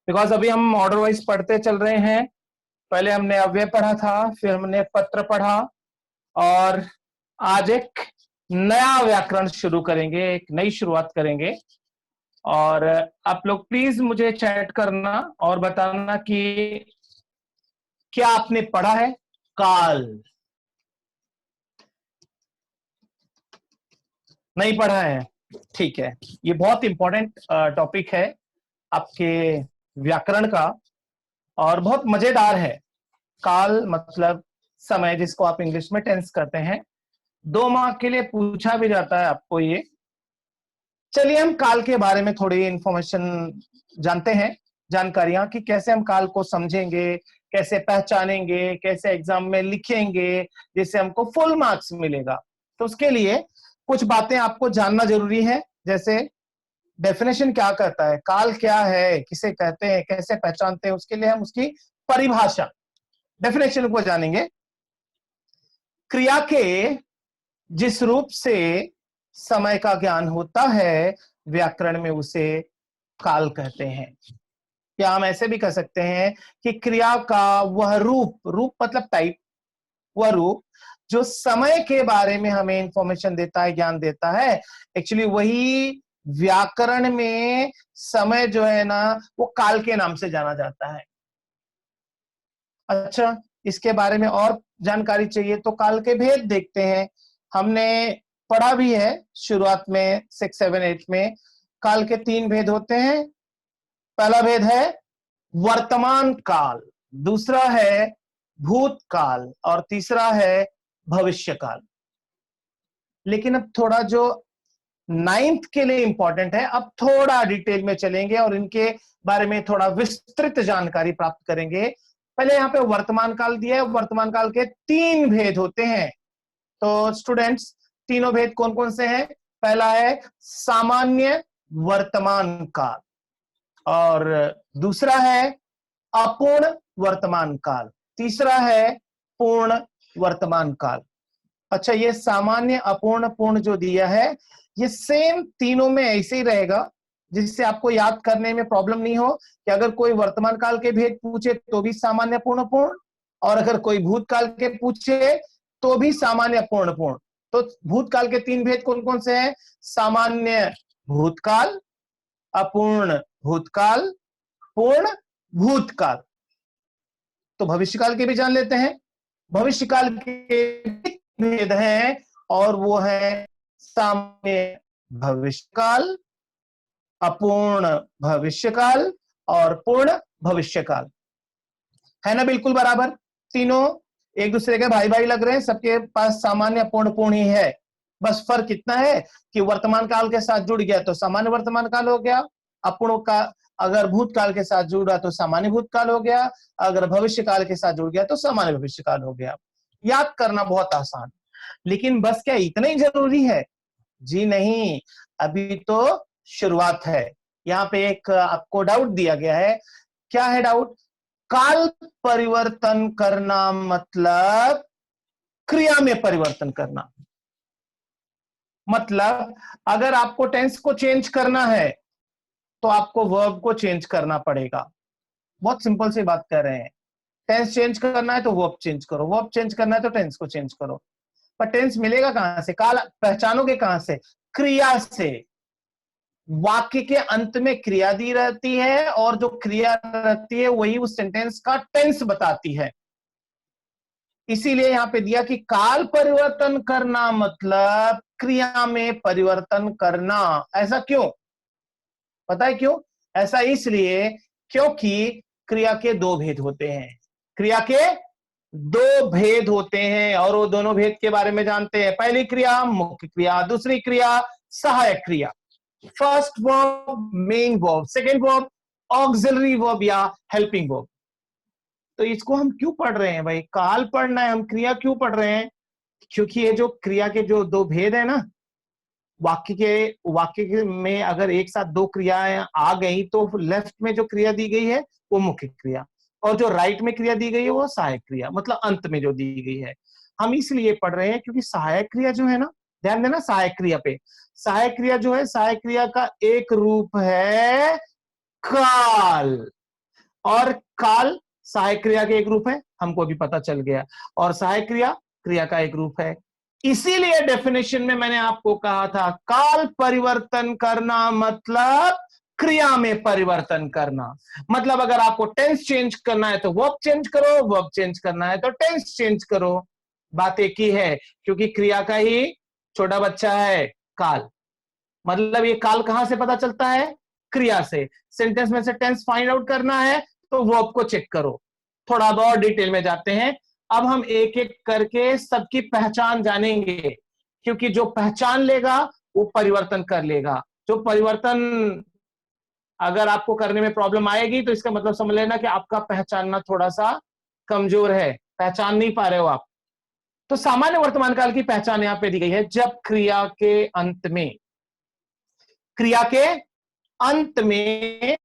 Because अभी हम order wise पढ़ते चल रहे हैं। पहले हमने अव्यय पढ़ा था, फिर हमने पत्र पढ़ा, और आज एक नया व्याकरण शुरू करेंगे, एक नई शुरुआत करेंगे। और आप लोग प्लीज मुझे चैट करना और बताना कि क्या आपने पढ़ा है काल। नहीं पढ़ा है? ठीक है, ये बहुत इंपॉर्टेंट टॉपिक है आपके व्याकरण का और बहुत मजेदार है। काल मतलब समय, जिसको आप इंग्लिश में टेंस कहते हैं। 2 मार्क के लिए पूछा भी जाता है आपको ये। चलिए हम काल के बारे में थोड़ी इंफॉर्मेशन जानते हैं, जानकारियां कि कैसे हम काल को समझेंगे, कैसे पहचानेंगे, कैसे एग्जाम में लिखेंगे जिससे हमको फुल मार्क्स मिलेगा। तो उसके लिए कुछ बातें आपको जानना जरूरी है, जैसे डेफिनेशन क्या कहता है, काल क्या है, किसे कहते हैं, कैसे पहचानते हैं। उसके लिए हम उसकी परिभाषा, डेफिनेशन को जानेंगे। क्रिया के जिस रूप से समय का ज्ञान होता है, व्याकरण में उसे काल कहते हैं। या हम ऐसे भी कह सकते हैं कि क्रिया का वह रूप, रूप मतलब टाइप, वह रूप जो समय के बारे में हमें इंफॉर्मेशन देता है, ज्ञान देता है। एक्चुअली वही व्याकरण में समय जो है ना, वो काल के नाम से जाना जाता है। अच्छा, इसके बारे में और जानकारी चाहिए तो काल के भेद देखते हैं। हमने पढ़ा भी है शुरुआत में 6, 7, 8 में। काल के 3 भेद होते हैं। पहला भेद है वर्तमान काल, दूसरा है भूतकाल, और तीसरा है भविष्य काल। लेकिन अब थोड़ा जो 9th के लिए इंपॉर्टेंट है, अब थोड़ा डिटेल में चलेंगे और इनके बारे में थोड़ा विस्तृत जानकारी प्राप्त करेंगे। पहले यहाँ पे वर्तमान काल दिया है। वर्तमान काल के 3 भेद होते हैं। तो स्टूडेंट्स, तीनों भेद कौन कौन से हैं? पहला है सामान्य वर्तमान काल, और दूसरा है अपूर्ण वर्तमान काल, तीसरा है पूर्ण वर्तमान काल। अच्छा, ये सामान्य, अपूर्ण, पूर्ण जो दिया है, ये सेम तीनों में ऐसे ही रहेगा, जिससे आपको याद करने में प्रॉब्लम नहीं हो कि अगर कोई वर्तमान काल के भेद पूछे तो भी सामान्य, पूर्ण, पूर्ण, और अगर कोई भूतकाल के पूछे तो भी सामान्य, पूर्ण, पूर्ण। तो भूतकाल के 3 भेद कौन कौन से हैं? सामान्य भूतकाल, अपूर्ण भूतकाल, पूर्ण भूतकाल। तो भविष्यकाल के भी जान लेते हैं। भविष्यकाल के भेद हैं, और वो है सामान्य भविष्यकाल, अपूर्ण भविष्यकाल और पूर्ण भविष्यकाल। है ना बिल्कुल बराबर? तीनों एक दूसरे के भाई भाई लग रहे हैं, सबके पास सामान्य, पूर्ण, पूर्ण ही है। बस फर्क इतना है कि वर्तमान काल के साथ जुड़ गया तो सामान्य वर्तमान काल हो गया, अपूर्ण का अगर भूतकाल के साथ जुड़ा तो सामान्य भूतकाल हो गया, अगर भविष्य काल के साथ जुड़ गया तो सामान्य भविष्य काल हो गया। याद करना बहुत आसान। लेकिन बस क्या इतना ही जरूरी है? जी नहीं, अभी तो शुरुआत है। यहाँ पे एक आपको डाउट दिया गया है। क्या है डाउट? काल परिवर्तन करना मतलब क्रिया में परिवर्तन करना। मतलब अगर आपको टेंस को चेंज करना है तो आपको वर्ब को चेंज करना पड़ेगा। बहुत सिंपल सी बात कर रहे हैं। टेंस चेंज करना है तो वर्ब चेंज करो, वर्ब चेंज करना है तो टेंस को चेंज करो। पर टेंस मिलेगा कहां से? काल पहचानोगे कहां से? क्रिया से। वाक्य के अंत में क्रिया दी रहती है, और जो क्रिया रहती है वही उस सेंटेंस का टेंस बताती है। इसीलिए यहां पे दिया कि काल परिवर्तन करना मतलब क्रिया में परिवर्तन करना। ऐसा क्यों? पता है क्यों? ऐसा इसलिए क्योंकि क्रिया के 2 भेद होते हैं। क्रिया के 2 भेद होते हैं, और वो दोनों भेद के बारे में जानते हैं। पहली क्रिया मुख्य क्रिया, दूसरी क्रिया सहायक क्रिया। First verb main verb, second verb auxiliary verb या हेल्पिंग वर्ब। तो इसको हम क्यों पढ़ रहे हैं भाई? काल पढ़ना है, हम क्रिया क्यों पढ़ रहे हैं? क्योंकि ये जो क्रिया के जो 2 भेद है ना, वाक्य में अगर एक साथ 2 क्रियाएं आ गई तो लेफ्ट में जो क्रिया दी गई है वो मुख्य क्रिया, और जो राइट में क्रिया दी गई है वो सहायक क्रिया, मतलब अंत में जो दी गई है। हम इसलिए पढ़ रहे हैं क्योंकि सहायक क्रिया जो है ना, ध्यान देना सहायक क्रिया पे। सहायक क्रिया जो है, सहायक क्रिया का एक रूप है काल। और काल सहायक क्रिया के एक रूप है, हमको भी पता चल गया, और सहायक क्रिया क्रिया का एक रूप है। इसीलिए डेफिनेशन में मैंने आपको कहा था काल परिवर्तन करना मतलब क्रिया में परिवर्तन करना। मतलब अगर आपको टेंस चेंज करना है तो वर्ब चेंज करो, वर्ब चेंज करना है तो टेंस चेंज करो। बात एक ही है, क्योंकि क्रिया का ही छोटा बच्चा है काल। मतलब ये काल कहां से पता चलता है? क्रिया से। सेंटेंस में से टेंस फाइंड आउट करना है तो वर्ब को चेक करो। थोड़ा बहुत डिटेल में जाते हैं। अब हम एक एक करके सबकी पहचान जानेंगे, क्योंकि जो पहचान लेगा वो परिवर्तन कर लेगा। जो परिवर्तन अगर आपको करने में प्रॉब्लम आएगी तो इसका मतलब समझ लेना कि आपका पहचानना थोड़ा सा कमजोर है, पहचान नहीं पा रहे हो आप। तो सामान्य वर्तमान काल की पहचान यहां पे दी गई है। जब क्रिया के अंत में, क्रिया के अंत में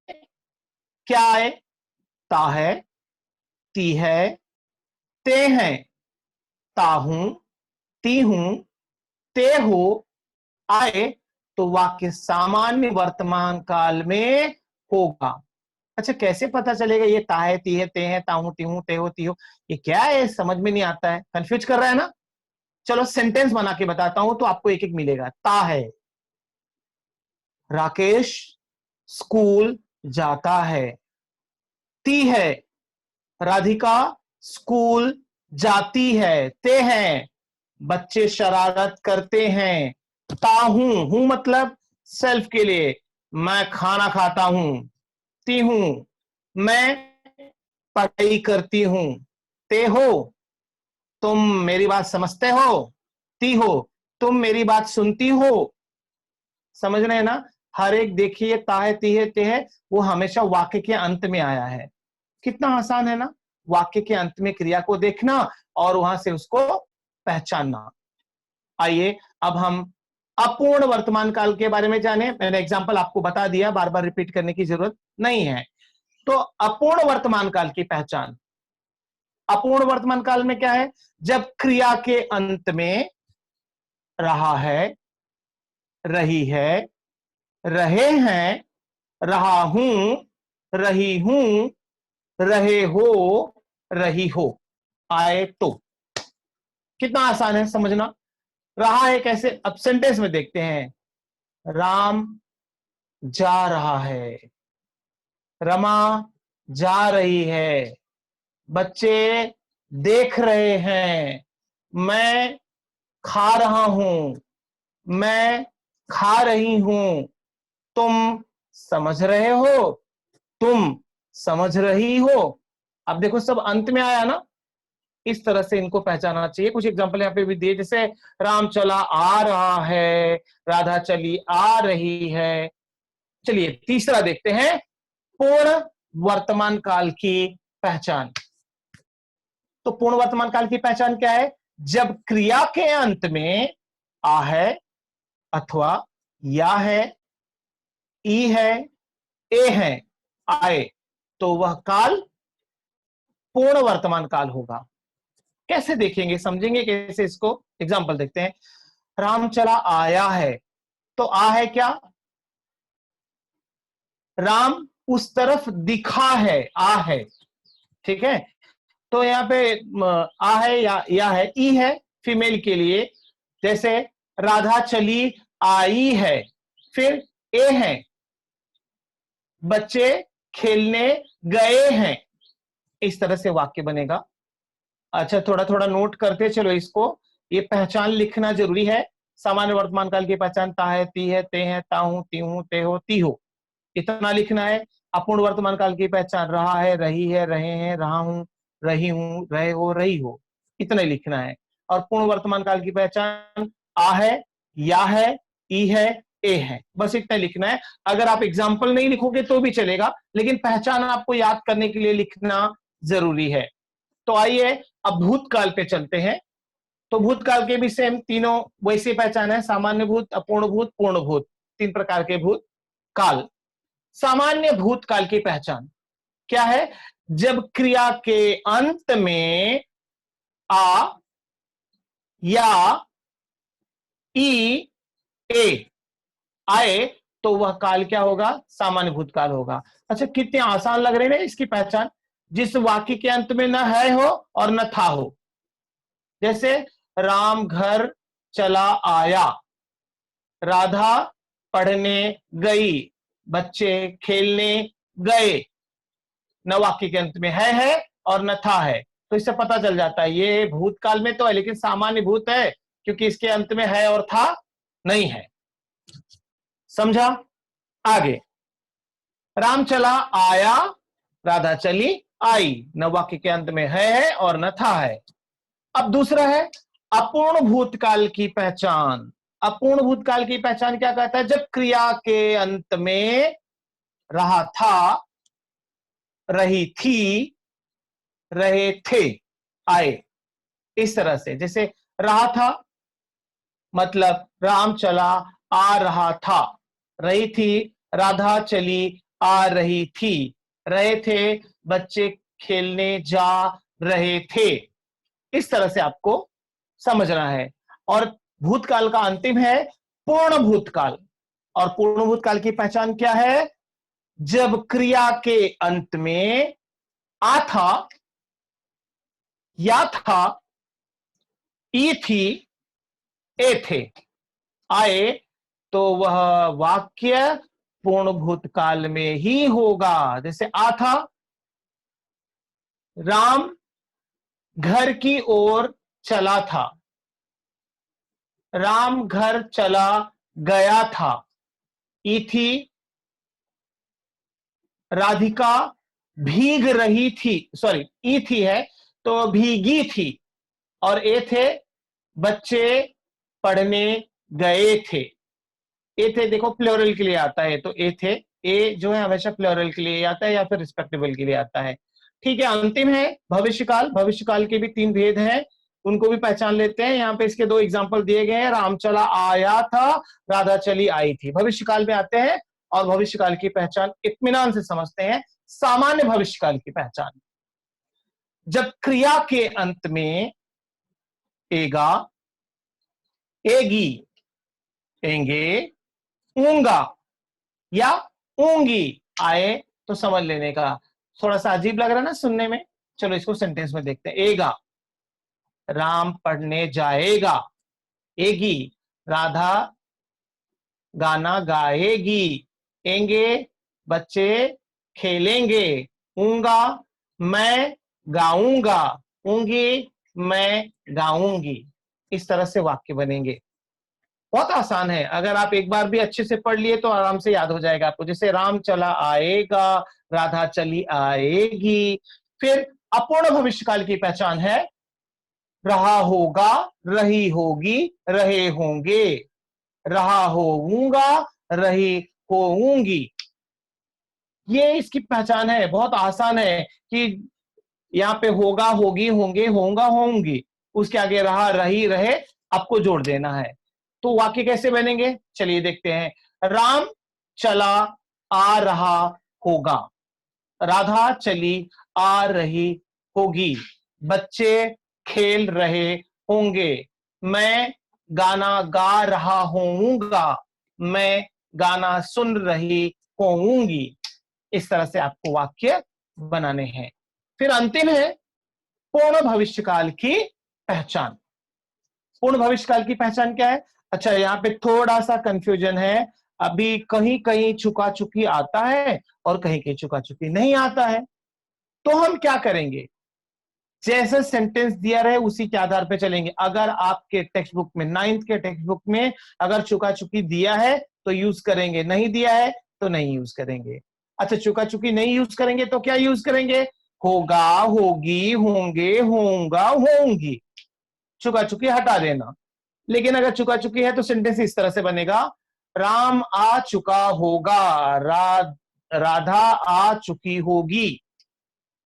क्या है? ता है, ती है, ते हैं, ताहूं, ती हूं, ते हो, आए, तो वाक्य सामान्य वर्तमान काल में होगा। अच्छा, कैसे पता चलेगा ये ता है, ती है, ते हैं, ताहूं, ती हूं, ते हो, ती हो? ये क्या है? समझ में नहीं आता है, कंफ्यूज कर रहा है ना? चलो सेंटेंस बना के बताता हूं तो आपको एक एक मिलेगा। ता है, राकेश स्कूल जाता है। ती है, राधिका स्कूल जाती है। ते हैं, बच्चे शरारत करते हैं। ताहूं, हूं मतलब सेल्फ के लिए, मैं खाना खाता हूं। ती हूं, मैं पढ़ाई करती हूं। ते हो, तुम मेरी बात समझते हो। ती हो, तुम मेरी बात सुनती हो। समझ रहे हैं ना? हर एक देखिए, ता है, ती है, ते है, वो हमेशा वाक्य के अंत में आया है। कितना आसान है ना? वाक्य के अंत में क्रिया को देखना और वहां से उसको पहचानना। आइए अब हम अपूर्ण वर्तमान काल के बारे में जाने। मैंने एग्जांपल आपको बता दिया, बार बार रिपीट करने की जरूरत नहीं है। तो अपूर्ण वर्तमान काल की पहचान, अपूर्ण वर्तमान काल में क्या है? जब क्रिया के अंत में रहा है, रही है, रहे हैं, रहा हूं, रही हूं, रहे हो, रही हो, आए तो। कितना आसान है समझना। रहा है कैसे? अब सेंटेंस में देखते हैं। राम जा रहा है, रमा जा रही है, बच्चे देख रहे हैं, मैं खा रहा हूं, मैं खा रही हूं, तुम समझ रहे हो, तुम समझ रही हो। अब देखो सब अंत में आया ना, इस तरह से इनको पहचानना चाहिए। कुछ एग्जांपल यहाँ पे भी दिए, जैसे राम चला आ रहा है, राधा चली आ रही है। चलिए तीसरा देखते हैं, पूर्ण वर्तमान काल की पहचान। तो पूर्ण वर्तमान काल की पहचान क्या है? जब क्रिया के अंत में आ है अथवा या है, ई है, ए है, आए, तो वह काल पूर्ण वर्तमान काल होगा। कैसे देखेंगे, समझेंगे कैसे इसको? एग्जाम्पल देखते हैं। राम चला आया है, तो आ है क्या? राम उस तरफ दिखा है, आ है। ठीक है, तो यहां पे आ है या है, ई है फीमेल के लिए। जैसे राधा चली आई है, फिर ए है, बच्चे खेलने गए हैं। इस तरह से वाक्य बनेगा। अच्छा, थोड़ा थोड़ा नोट करते चलो इसको। ये पहचान लिखना जरूरी है। सामान्य वर्तमान काल की पहचान ता है, ती है, ते हैं, ता हूं, ती हूं, ते हो, ती हो, इतना लिखना है। अपूर्ण वर्तमान काल की पहचान रहा है, रही है, रहे हैं, रहा हूं, रही हूं, रहे हो, रही हो, इतना ही लिखना है। और पूर्ण वर्तमान काल की पहचान आ है, या है, ई है, ए है, बस इतना लिखना है। अगर आप एग्जाम्पल नहीं लिखोगे तो भी चलेगा, लेकिन पहचान आपको याद करने के लिए लिखना जरूरी है। तो आइए अब भूतकाल पे चलते हैं। तो भूतकाल के भी सेम तीनों वैसे पहचान है, सामान्य भूत, अपूर्ण भूत, पूर्ण भूत, तीन प्रकार के भूत काल। सामान्य भूतकाल की पहचान क्या है? जब क्रिया के अंत में आ या ई, ए आए तो वह काल क्या होगा? सामान्य भूतकाल होगा। अच्छा, कितने आसान लग रहे हैं इसकी पहचान। जिस वाक्य के अंत में न है हो और न था हो, जैसे राम घर चला आया, राधा पढ़ने गई, बच्चे खेलने गए। न वाक्य के अंत में है और न था है, तो इससे पता चल जाता है ये भूतकाल में तो है लेकिन सामान्य भूत है, क्योंकि इसके अंत में है और था नहीं है। समझा? आगे, राम चला आया, राधा चली आई, न वाक्य के अंत में है और न था है। अब दूसरा है अपूर्ण भूतकाल की पहचान। अपूर्ण भूतकाल की पहचान क्या कहता है? जब क्रिया के अंत में रहा था, रही थी, रहे थे, आए, इस तरह से। जैसे रहा था मतलब राम चला आ रहा था, रही थी राधा चली आ रही थी, रहे थे बच्चे खेलने जा रहे थे। इस तरह से आपको समझना है। और भूतकाल का अंतिम है पूर्ण भूतकाल। और पूर्ण भूतकाल की पहचान क्या है? जब क्रिया के अंत में आ था, या था, ई थी, ए थे, आए, तो वह वाक्य पूर्ण भूतकाल में ही होगा। जैसे आ था, राम घर की ओर चला था, राम घर चला गया था, ई थी, राधिका भीग रही थी, सॉरी ई थी है तो भीगी थी, और ए थे, बच्चे पढ़ने गए थे। ए थे देखो प्लूरल के लिए आता है, तो ए थे, ए जो है हमेशा प्लूरल के लिए आता है या फिर रिस्पेक्टेबल के लिए आता है। ठीक है, अंतिम है भविष्यकाल। भविष्यकाल के भी 3 भेद हैं, उनको भी पहचान लेते हैं। यहाँ पे इसके 2 एग्जाम्पल दिए गए हैं, राम चला आया था, राधा चली आई थी। भविष्यकाल में आते हैं और भविष्यकाल की पहचान इत्मीनान से समझते हैं। सामान्य भविष्यकाल की पहचान, जब क्रिया के अंत में एगा, एगी, एंगे, ऊंगा या ऊंगी आए, तो समझ लेने का। थोड़ा सा अजीब लग रहा है ना सुनने में, चलो इसको सेंटेंस में देखते हैं। एगा, राम पढ़ने जाएगा, एगी, राधा गाना गाएगी, एंगे, बच्चे खेलेंगे, ऊंगा, मैं गाऊंगा, ऊंगी, मैं गाऊंगी। इस तरह से वाक्य बनेंगे। बहुत आसान है, अगर आप एक बार भी अच्छे से पढ़ लिए तो आराम से याद हो जाएगा आपको। जैसे राम चला आएगा, राधा चली आएगी। फिर अपूर्ण भविष्यकाल की पहचान है रहा होगा, रही होगी, रहे होंगे, रहा होऊंगा, रही होऊंगी। ये इसकी पहचान है, बहुत आसान है कि यहाँ पे होगा, होगी, होंगे, होऊंगा, होंगी, उसके आगे रहा, रही, रहे, आपको जोड़ देना है। तो वाक्य कैसे बनेंगे चलिए देखते हैं। राम चला आ रहा होगा, राधा चली आ रही होगी, बच्चे खेल रहे होंगे, मैं गाना गा रहा होऊंगा, मैं गाना सुन रही होऊंगी। इस तरह से आपको वाक्य बनाने हैं। फिर अंतिम है पूर्ण भविष्यकाल की पहचान। पूर्ण भविष्यकाल की पहचान क्या है? अच्छा, यहाँ पे थोड़ा सा कंफ्यूजन है। अभी कहीं कहीं चुका चुकी आता है और कहीं कहीं चुका चुकी नहीं आता है। तो हम क्या करेंगे? जैसे सेंटेंस दिया रहे उसी के आधार पर चलेंगे। अगर आपके टेक्स्ट बुक में, 9th के टेक्स्ट बुक में अगर चुका चुकी दिया है तो यूज करेंगे, नहीं दिया है तो नहीं यूज करेंगे। अच्छा, चुका चुकी नहीं यूज करेंगे तो क्या यूज करेंगे? होगा, होगी, होंगे, होऊंगा, होऊंगी। चुका चुकी हटा देना। लेकिन अगर चुका चुकी है तो सेंटेंस इस तरह से बनेगा, राम आ चुका होगा, राधा आ चुकी होगी।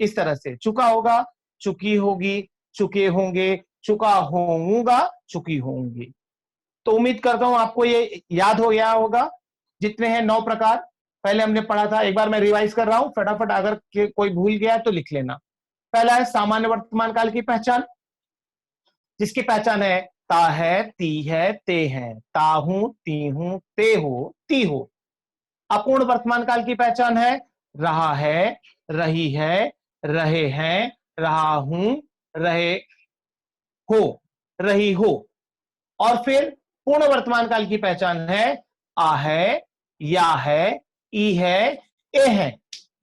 इस तरह से चुका होगा, चुकी होगी, चुके होंगे, चुका होऊंगा, चुकी होंगी। तो उम्मीद करता हूं आपको ये याद हो गया होगा। जितने हैं 9 प्रकार पहले हमने पढ़ा था, एक बार मैं रिवाइज कर रहा हूं फटाफट, अगर कोई भूल गया तो लिख लेना। पहला है सामान्य वर्तमान काल की पहचान, जिसकी पहचान है ता है, ती है, ते है, ता हूं, ती हूं, ते हो, ती हो। अपूर्ण वर्तमान काल की पहचान है रहा है, रही है, रहे हैं, रहा हूं, रहे हो, रही हो। और फिर पूर्ण वर्तमान काल की पहचान है आ है, या है, ई है, ए है।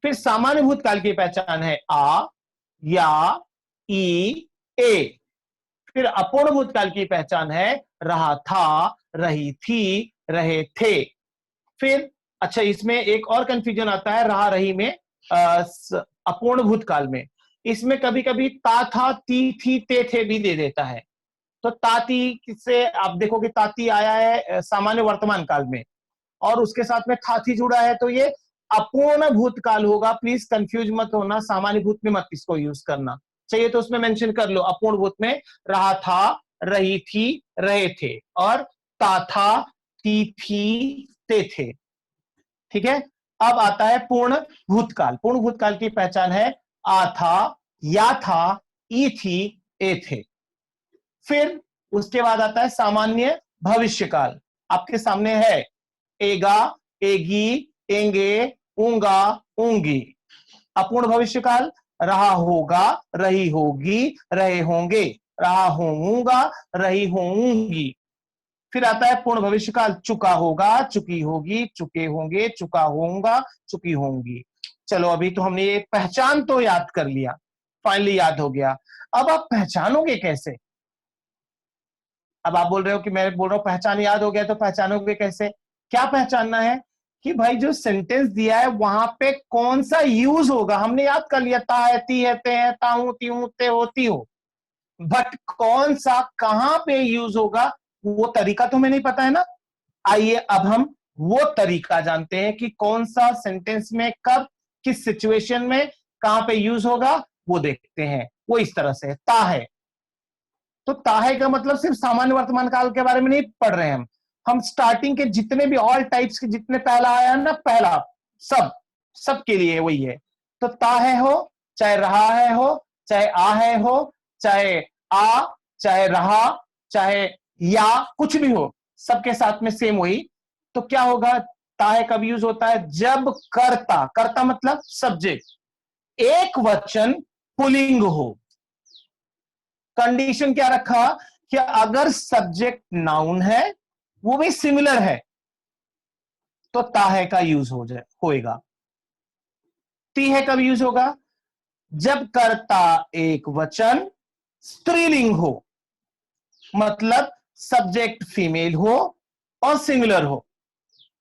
फिर सामान्य भूतकाल की पहचान है आ, या, ई, ए। फिर अपूर्ण भूतकाल की पहचान है रहा था, रही थी, रहे थे। फिर अच्छा, इसमें एक और कंफ्यूजन आता है रहा रही में, अपूर्ण भूतकाल में। इसमें कभी कभी ता था, ती थी, ते थे भी दे देता है। तो ताती से आप देखो कि ताती आया है सामान्य वर्तमान काल में, और उसके साथ में थाथी जुड़ा है, तो ये अपूर्ण भूतकाल होगा। प्लीज कंफ्यूज मत होना, सामान्य भूत में मत इसको यूज करना। चाहिए तो उसमें मेंशन कर लो, अपूर्ण भूत में रहा था, रही थी, रहे थे, और ता था, ती थी, ते थे। ठीक है। अब आता है पूर्ण भूतकाल। पूर्ण भूतकाल की पहचान है आ था, या था, ई थी, ए थे। फिर उसके बाद आता है सामान्य भविष्यकाल। आपके सामने है एगा, एगी, एंगे, ऊंगा, ऊंगी। अपूर्ण भविष्यकाल रहा होगा, रही होगी, रहे होंगे, रहा होऊंगा, रही होऊंगी। फिर आता है पूर्ण भविष्यकाल चुका होगा, चुकी होगी, चुके होंगे, चुका होऊंगा, चुकी होंगी। चलो, अभी तो हमने ये पहचान तो याद कर लिया, फाइनली याद हो गया। अब आप पहचानोगे कैसे? अब आप बोल रहे हो कि मैं बोल रहा हूं पहचान याद हो गया, तो पहचानोगे कैसे? क्या पहचानना है कि भाई जो सेंटेंस दिया है वहां पे कौन सा यूज होगा। हमने याद कर लिया, ता है, ती है, ते है, ताहू, तीहू, ते हो, ती हो। बट कौन सा कहां पे यूज होगा, वो तरीका तो हमें नहीं पता है ना। आइए अब हम वो तरीका जानते हैं कि कौन सा सेंटेंस में कब, किस सिचुएशन में, कहां पे यूज होगा, वो देखते हैं। वो इस तरह से ता है। तो ताहे का मतलब सिर्फ सामान्य वर्तमान काल के बारे में नहीं पढ़ रहे हैं हम स्टार्टिंग के जितने भी ऑल टाइप्स के जितने पहला आया है ना, पहला सब सबके लिए वही है। तो ताहे हो, चाहे रहा है हो, चाहे आ है हो, चाहे आ, चाहे रहा, चाहे या कुछ भी हो, सबके साथ में सेम वही। तो क्या होगा, ताहे कब यूज होता है? जब कर्ता, कर्ता मतलब सब्जेक्ट, एक वचन पुल्लिंग हो। कंडीशन क्या रखा कि अगर सब्जेक्ट नाउन है, वो भी सिमिलर है, तो ताहे का यूज होएगा। ती है कब यूज होगा? जब कर्ता एक वचन स्त्रीलिंग हो, मतलब सब्जेक्ट फीमेल हो और सिंगुलर हो,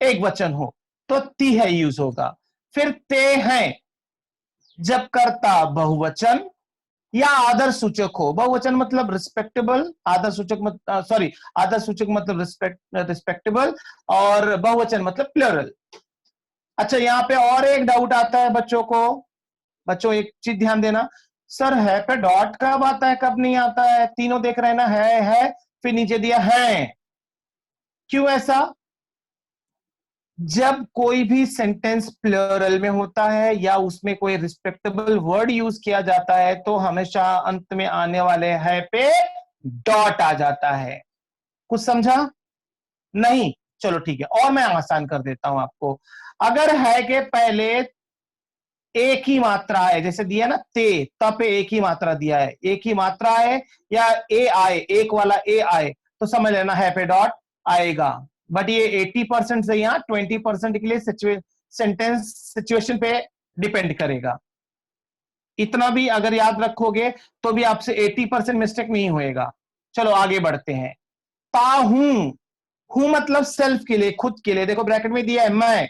एक वचन हो, तो ती है यूज होगा। फिर ते हैं जब कर्ता बहुवचन या आदर सूचक हो। बहुवचन मतलब रिस्पेक्टेबल, आदर सूचक सॉरी, आदर सूचक मतलब रिस्पेक्टेबल, और बहुवचन मतलब प्लूरल। अच्छा, यहां पे और एक डाउट आता है बच्चों को। बच्चों एक चीज ध्यान देना, सर है पे डॉट कब आता है, कब नहीं आता है? तीनों देख रहे हैं ना, है, फिर नीचे दिया है। क्यों ऐसा? जब कोई भी सेंटेंस प्लूरल में होता है या उसमें कोई रिस्पेक्टेबल वर्ड यूज किया जाता है, तो हमेशा अंत में आने वाले है पे डॉट आ जाता है। कुछ समझा? नहीं? चलो ठीक है, और मैं आसान कर देता हूं आपको। अगर है के पहले एक ही मात्रा है, जैसे दिया ना ते, तब पे एक ही मात्रा दिया है, एक ही मात्रा है, या ए आए, एक वाला ए आए, तो समझ लेना है पे डॉट आएगा। बट ये 80% से यहाँ 20% के लिए सेंटेंस सिचुएशन पे डिपेंड करेगा। इतना भी अगर याद रखोगे तो भी आपसे 80% मिस्टेक नहीं होएगा। चलो आगे बढ़ते हैं। ताहू, हूं मतलब सेल्फ के लिए, खुद के लिए। देखो ब्रैकेट में दिया है मैं।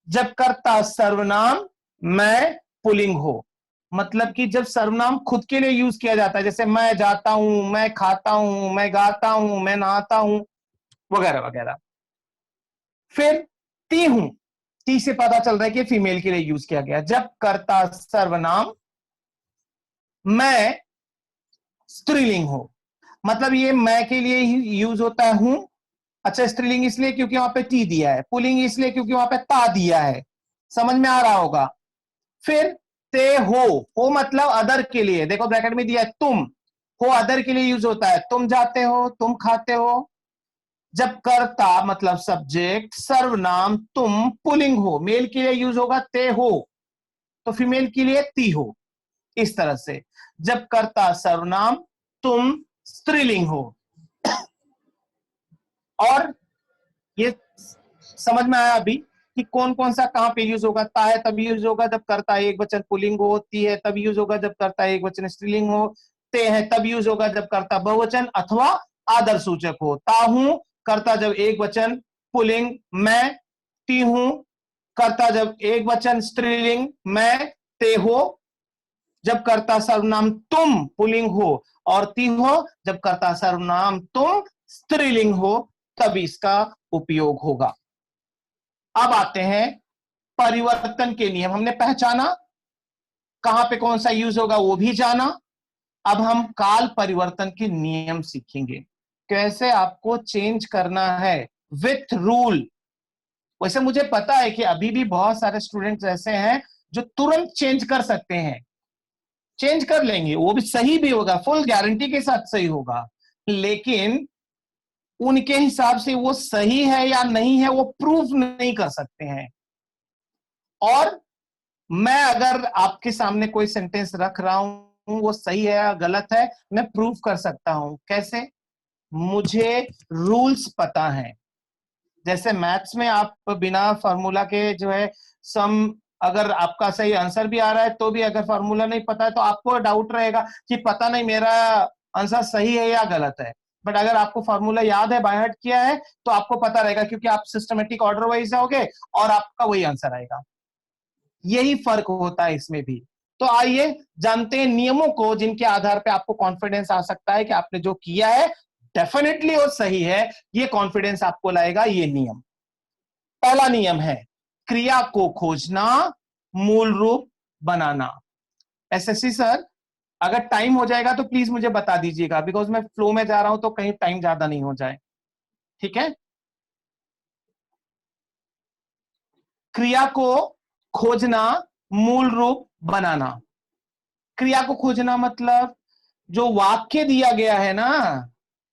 जब कर्ता सर्वनाम मैं पुलिंग हो, मतलब कि जब सर्वनाम खुद के लिए यूज किया जाता है, जैसे मैं जाता हूं, मैं खाता हूं, मैं गाता हूं, मैं नहाता हूं, वगैरह वगैरह। फिर ती हूं, ती से पता चल रहा है कि फीमेल के लिए यूज किया गया। जब कर्ता सर्वनाम मैं स्त्रीलिंग हो, मतलब ये मैं के लिए ही यूज होता है हूं। अच्छा, स्त्रीलिंग इसलिए क्योंकि वहां पे टी दिया है, पुलिंग इसलिए क्योंकि वहां पे ता दिया है। समझ में आ रहा होगा। फिर ते हो मतलब अदर के लिए। देखो ब्रैकेट में दिया है तुम, हो अदर के लिए यूज होता है। तुम जाते हो, तुम खाते हो, जब कर्ता मतलब सब्जेक्ट, सर्वनाम तुम पुल्लिंग हो, मेल के लिए यूज होगा ते हो, तो फीमेल के लिए ती हो, इस तरह से। जब कर्ता सर्वनाम तुम स्त्रीलिंग हो। और ये समझ में आया अभी कि कौन कौन सा कहां पे यूज होगा। ता है तब यूज होगा जब कर्ता एक वचन पुल्लिंग हो, ती है तब यूज होगा जब कर्ता एक वचन स्त्रीलिंग हो, ते है तब यूज होगा जब कर्ता बहुवचन अथवा आदर सूचक हो। ता हूं कर्ता जब एक वचन पुल्लिंग मैं, ती हूं कर्ता जब एक वचन स्त्रीलिंग मैं, ते हो जब कर्ता सर्वनाम तुम पुल्लिंग हो, और ती हो जब कर्ता सर्वनाम तुम स्त्रीलिंग हो, तब इसका उपयोग होगा। अब आते हैं परिवर्तन के नियम। हमने पहचाना कहां पे कौन सा यूज होगा, वो भी जाना। अब हम काल परिवर्तन के नियम सीखेंगे, कैसे आपको चेंज करना है विथ रूल। वैसे मुझे पता है कि अभी भी बहुत सारे स्टूडेंट्स ऐसे हैं जो तुरंत चेंज कर सकते हैं, चेंज कर लेंगे, वो भी सही भी होगा, फुल गारंटी के साथ सही होगा, लेकिन उनके हिसाब से वो सही है या नहीं है वो प्रूफ नहीं कर सकते हैं। और मैं अगर आपके सामने कोई सेंटेंस रख रहा हूं, वो सही है या गलत है, मैं प्रूफ कर सकता हूं। कैसे? मुझे रूल्स पता है। जैसे मैथ्स में आप बिना फार्मूला के जो है सम, अगर आपका सही आंसर भी आ रहा है तो भी अगर फार्मूला नहीं पता है तो आपको डाउट रहेगा कि पता नहीं मेरा आंसर सही है या गलत है। बट अगर आपको फार्मूला याद है, बाय हार्ट किया है, तो आपको पता रहेगा, क्योंकि आप सिस्टमेटिक ऑर्डर वाइज जाओगे और आपका वही आंसर आएगा। यही फर्क होता है इसमें भी। तो आइए जानते हैं नियमों को, जिनके आधार पे आपको कॉन्फिडेंस आ सकता है कि आपने जो किया है डेफिनेटली वो सही है। ये कॉन्फिडेंस आपको लाएगा ये नियम। पहला नियम है क्रिया को खोजना, मूल रूप बनाना। एसएससी सर, अगर टाइम हो जाएगा तो प्लीज मुझे बता दीजिएगा, बिकॉज मैं फ्लो में जा रहा हूं तो कहीं टाइम ज्यादा नहीं हो जाए। ठीक है? क्रिया को खोजना, मूल रूप बनाना। क्रिया को खोजना मतलब जो वाक्य दिया गया है ना,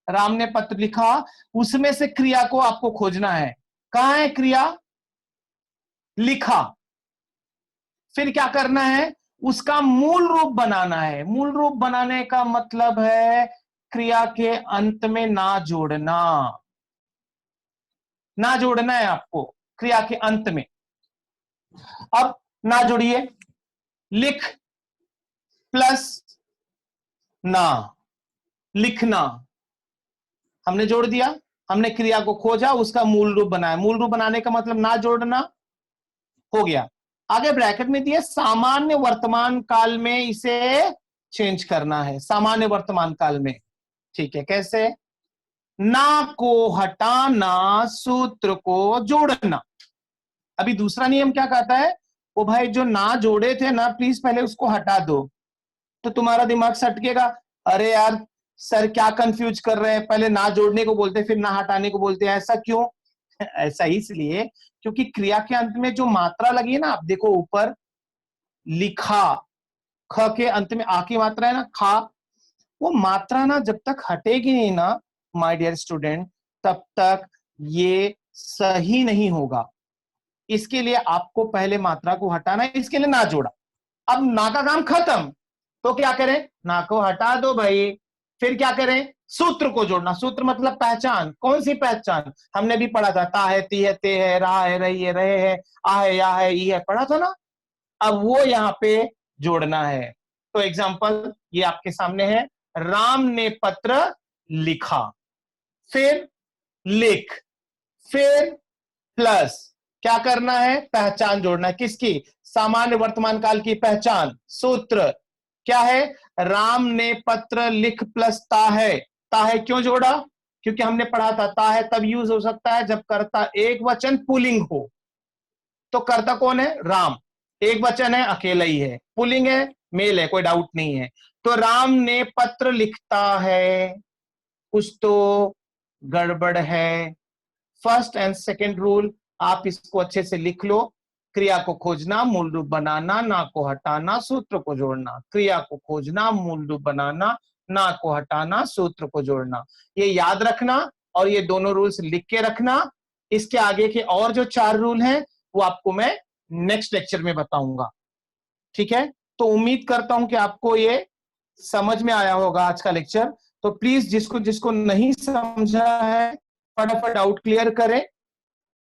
राम ने पत्र लिखा, उसमें से क्रिया को आपको खोजना है। कहां है क्रिया? लिखा। फिर क्या करना है? उसका मूल रूप बनाना है। मूल रूप बनाने का मतलब है क्रिया के अंत में ना जोड़ना। ना जोड़ना है आपको क्रिया के अंत में। अब ना जोड़िए, लिख प्लस ना, लिखना। हमने जोड़ दिया, हमने क्रिया को खोजा, उसका मूल रूप बनाया। मूल रूप बनाने का मतलब ना जोड़ना हो गया। आगे ब्रैकेट में दिया सामान्य वर्तमान काल में इसे चेंज करना है, सामान्य वर्तमान काल में। ठीक है, कैसे? ना को हटाना, सूत्र को जोड़ना। अभी दूसरा नियम क्या कहता है? वो भाई जो ना जोड़े थे ना, प्लीज पहले उसको हटा दो। तो तुम्हारा दिमाग सटकेगा, अरे यार सर क्या कंफ्यूज कर रहे हैं, पहले ना जोड़ने को बोलते फिर ना हटाने को बोलते हैं, ऐसा क्यों? ऐसा इसलिए क्योंकि क्रिया के अंत में जो मात्रा लगी है ना, आप देखो ऊपर लिखा, ख के अंत में आ की मात्रा है ना, खा, वो मात्रा ना जब तक हटेगी नहीं ना माय डियर स्टूडेंट, तब तक ये सही नहीं होगा। इसके लिए आपको पहले मात्रा को हटाना है, इसके लिए ना जोड़ा। अब ना का काम खत्म, तो क्या करें? ना को हटा दो भाई। फिर क्या करें? सूत्र को जोड़ना। सूत्र मतलब पहचान। कौन सी पहचान? हमने भी पढ़ा था, ता है, ती है, ते है, रहा है, रही है, रहे है, आ है, या है, ई है, पढ़ा था ना। अब वो यहां पे जोड़ना है। तो एग्जांपल ये आपके सामने है, राम ने पत्र लिखा, फिर लिख, फिर प्लस क्या करना है? पहचान जोड़ना है। किसकी? सामान्य वर्तमान काल की पहचान। सूत्र क्या है? राम ने पत्र लिख प्लस ता है। ता है क्यों जोड़ा? क्योंकि हमने पढ़ा था ता है तब यूज हो सकता है जब कर्ता एक वचन पुल्लिंग हो। तो कर्ता कौन है? राम। एक वचन है, अकेला ही है, पुल्लिंग है, मेल है, कोई डाउट नहीं है। तो राम ने पत्र लिखता है, कुछ तो गड़बड़ है। फर्स्ट एंड सेकेंड रूल आप इसको अच्छे से लिख लो। क्रिया को खोजना, मूल रूप बनाना, ना को हटाना, सूत्र को जोड़ना। क्रिया को खोजना, मूल रूप बनाना, ना को हटाना, सूत्र को जोड़ना। ये याद रखना और ये दोनों रूल्स लिख के रखना। इसके आगे के और जो 4 रूल हैं वो आपको मैं नेक्स्ट लेक्चर में बताऊंगा, ठीक है। तो उम्मीद करता हूं कि आपको ये समझ में आया होगा आज का लेक्चर। तो प्लीज जिसको जिसको नहीं समझा है फटाफट डाउट क्लियर करें।